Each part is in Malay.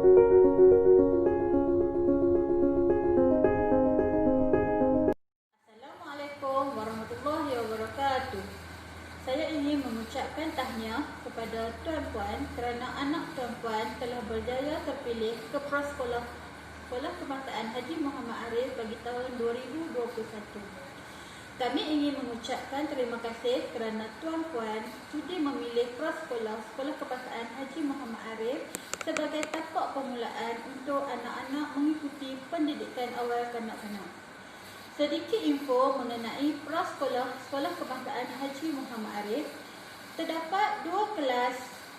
Assalamualaikum warahmatullahi wabarakatuh. Saya ingin mengucapkan tahniah kepada tuan-puan kerana anak tuan-puan telah berjaya terpilih ke prasekolah Sekolah Kebangsaan Haji Muhammad Arif bagi tahun 2021. Kami ingin mengucapkan terima kasih kerana tuan-puan sudi memilih prasekolah Sekolah Kebangsaan Haji Muhammad Arif sebagai tapak permulaan untuk anak-anak mengikuti pendidikan awal kanak-kanak. Sedikit info mengenai prasekolah Sekolah Kebangsaan Haji Muhammad Arif. Terdapat dua kelas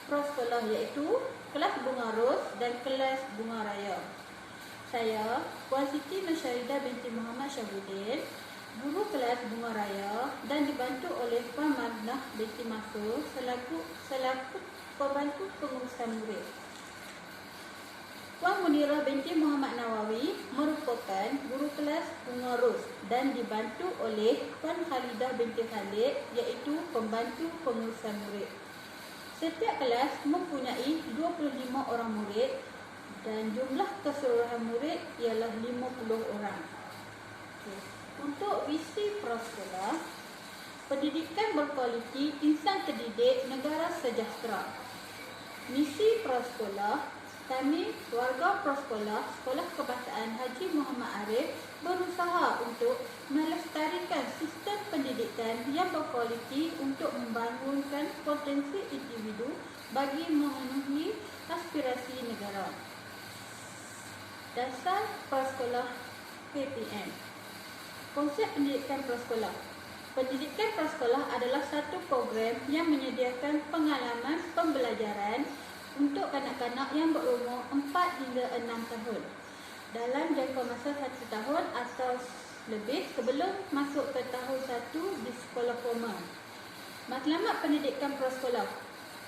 prasekolah iaitu kelas Bunga Ros dan kelas Bunga Raya. Saya, Puan Siti Nosyaridah binti Muhammad Syahbudin, guru kelas Bunga Raya dan dibantu oleh Puan Madnah binti Masur selaku pembantu pengurusan murid. Puan Munirah binti Muhammad Nawawi merupakan guru kelas Bunga Ros dan dibantu oleh Puan Khalidah binti Khalid iaitu pembantu pengurusan murid. Setiap kelas mempunyai 25 orang murid dan jumlah keseluruhan murid ialah 50 orang. Untuk visi prasekolah, pendidikan berkualiti, insan terdidik, negara sejahtera. Misi prasekolah, kami, warga prasekolah Sekolah Kebangsaan Haji Muhammad Arif berusaha untuk melestarikan sistem pendidikan yang berkualiti untuk membangunkan potensi individu bagi memenuhi aspirasi negara. Dasar prasekolah PPM. Konsep pendidikan prasekolah. Pendidikan prasekolah adalah satu program yang menyediakan pengalaman pembelajaran untuk kanak-kanak yang berumur 4 hingga 6 tahun dalam jangka masa 1 tahun atau lebih sebelum masuk ke tahun 1 di sekolah formal. Matlamat pendidikan prasekolah.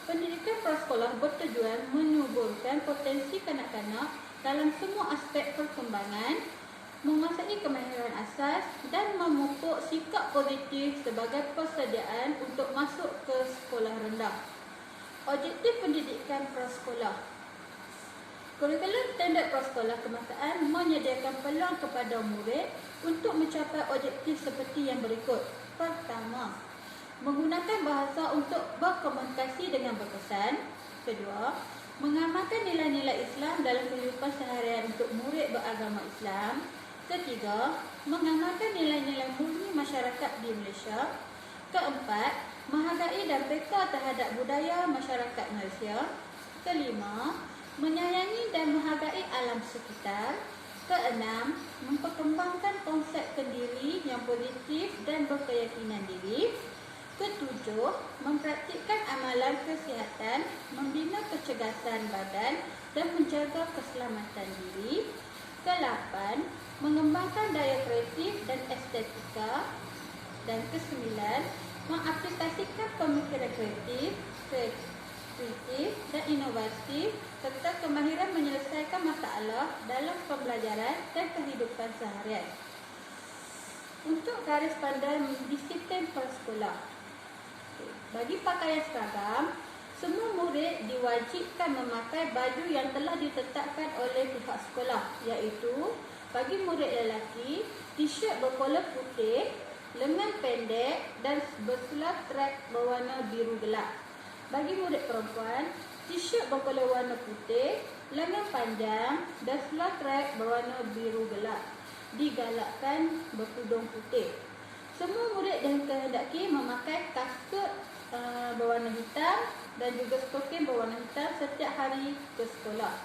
Pendidikan prasekolah bertujuan menyuburkan potensi kanak-kanak dalam semua aspek perkembangan, menguasai kemahiran asas dan memupuk sikap positif sebagai persediaan untuk masuk ke sekolah rendah. Objektif pendidikan prasekolah. Kurikulum standard prasekolah kebangsaan menyediakan peluang kepada murid untuk mencapai objektif seperti yang berikut. Pertama, menggunakan bahasa untuk berkomunikasi dengan berkesan. Kedua, mengamalkan nilai-nilai Islam dalam kehidupan seharian untuk murid beragama Islam. Ketiga, mengamalkan nilai-nilai murni masyarakat di Malaysia. Keempat, menghargai dan peka terhadap budaya masyarakat Malaysia. Kelima, menyayangi dan menghargai alam sekitar. Keenam, memperkembangkan konsep pendiri yang positif dan berkeyakinan diri. Ketujuh, mempraktikkan amalan kesihatan, membina kecergasan badan dan menjaga keselamatan diri. Kelapan, mengembangkan daya kreatif dan estetika. Dan kesembilan, mengaplikasikan pemikiran kreatif dan inovatif serta kemahiran menyelesaikan masalah dalam pembelajaran dan kehidupan seharian. Untuk garis pandan disiplin prasekolah. Bagi pakaian seragam, semua murid diwajibkan memakai baju yang telah ditetapkan oleh pihak sekolah, iaitu bagi murid lelaki, t-shirt berkola putih, lengan pendek dan berseluar trek berwarna biru gelap. Bagi murid perempuan, t-shirt berkola warna putih, lengan panjang dan seluar trek berwarna biru gelap. Digalakkan bertudung putih. Semua murid dikehendaki memakai kasut berwarna hitam dan juga stoking berwarna hitam setiap hari ke sekolah.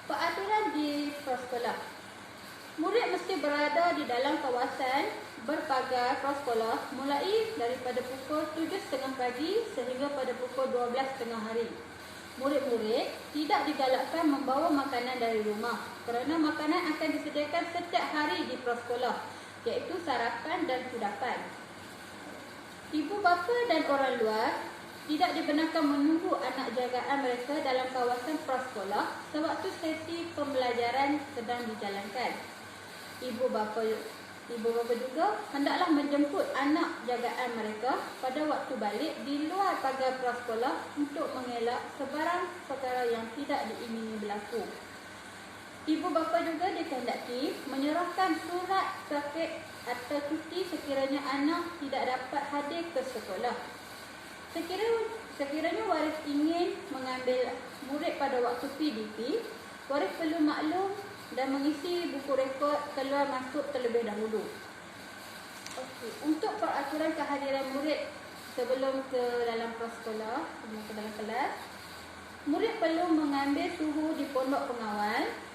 Peraturan di prasekolah. Murid mesti berada di dalam kawasan berpagar prasekolah mulai daripada pukul 7.30 pagi sehingga pada pukul 12.30 hari. Murid-murid tidak digalakkan membawa makanan dari rumah kerana makanan akan disediakan setiap hari di prasekolah, iaitu sarapan dan kudapan. Ibu bapa dan orang luar tidak dibenarkan menunggu anak jagaan mereka dalam kawasan prasekolah sewaktu sesi pembelajaran sedang dijalankan. Ibu bapa Ibu bapa juga hendaklah menjemput anak jagaan mereka pada waktu balik di luar pagar prasekolah untuk mengelak sebarang perkara yang tidak diingini berlaku. Ibu bapa juga dikehendaki menyerahkan surat sakit atau cuti sekiranya anak tidak dapat hadir ke sekolah. Sekiranya waris ingin mengambil murid pada waktu PDP, waris perlu maklum dan mengisi buku rekod keluar masuk terlebih dahulu. Untuk peraturan kehadiran murid sebelum ke dalam prasekolah, sebelum ke dalam kelas, murid perlu mengambil suhu di pondok pengawal.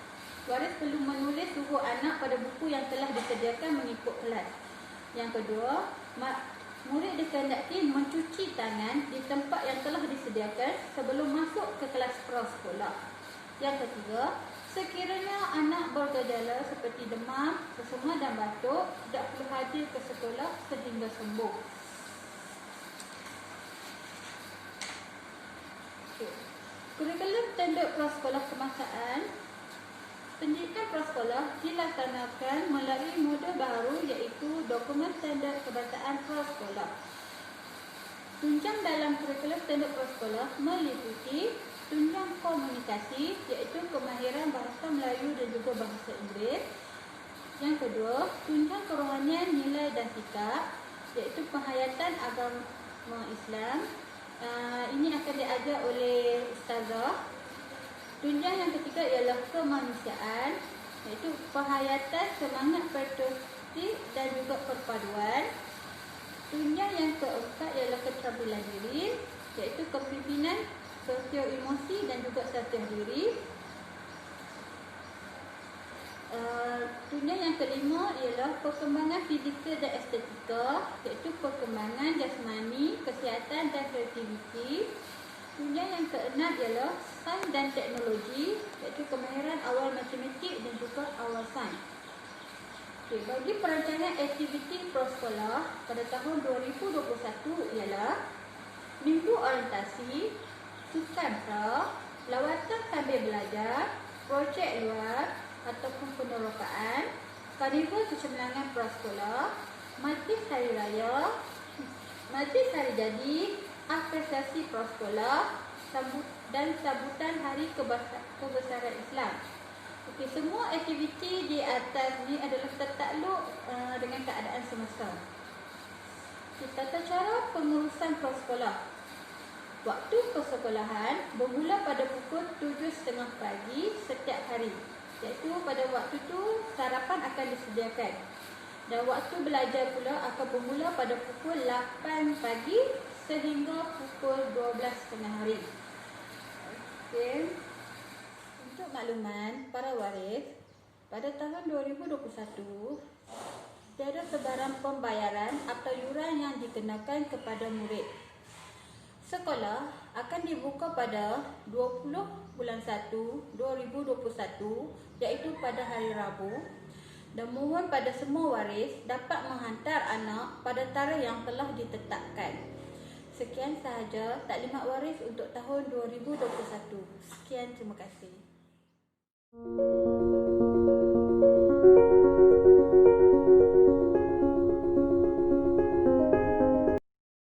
Waris perlu menulis suhu anak pada buku yang telah disediakan mengikut kelas. Yang kedua, murid dikehendaki mencuci tangan di tempat yang telah disediakan sebelum masuk ke kelas prasekolah. Yang ketiga, sekiranya anak bergejala seperti demam, sesama dan batuk, tidak perlu hadir ke sekolah sehingga sembuh. Kurikulum tanduk prasekolah kebangsaan. Pendidikan prasekolah dilaksanakan melalui model baru iaitu Dokumen Standard Kebangsaan Prasekolah. Tunjang dalam kurikulum standard prasekolah meliputi tunjang komunikasi iaitu kemahiran bahasa Melayu dan juga bahasa Inggeris. Yang kedua, tunjang kerohanian, nilai dan sikap iaitu penghayatan agama Islam. Ini akan diajar oleh ustazah. Tunjang yang ketiga ialah kemanusiaan iaitu penghayatan semangat patriotik dan juga perpaduan. Tunjang yang keempat ialah keterampilan diri iaitu kepimpinan, sosio-emosi dan juga sosial diri. Tunjang yang kelima ialah perkembangan fizikal dan estetika iaitu perkembangan jasmani, kesihatan dan kreativiti. Tunjang yang keenam ialah sains dan teknologi iaitu kemahiran awal matematik dan juga awal sains. Bagi perancangan aktiviti prasekolah pada tahun 2021 ialah minggu orientasi, sukan pra, lawatan sambil belajar, projek luar ataupun penerokaan, karnival kecemerlangan prasekolah, majlis hari raya, majlis hari jadi, apresiasi prasekolah dan sambutan hari kebesaran Islam. Semua aktiviti di atas ni adalah tertakluk dengan keadaan semasa. Tata cara pengurusan prasekolah. Waktu persekolahan bermula pada pukul 7.30 pagi setiap hari. Iaitu pada waktu tu sarapan akan disediakan. Dan waktu belajar pula akan bermula pada pukul 8 pagi sehingga pukul 12 tengah hari. Okey. Untuk makluman para waris, pada tahun 2021 tiada sebarang pembayaran atau yuran yang dikenakan kepada murid. Sekolah akan dibuka pada 20 bulan 1 2021 iaitu pada hari Rabu, dan mohon pada semua waris dapat menghantar anak pada tarikh yang telah ditetapkan. Sekian sahaja taklimat waris untuk tahun 2021. Sekian, terima kasih.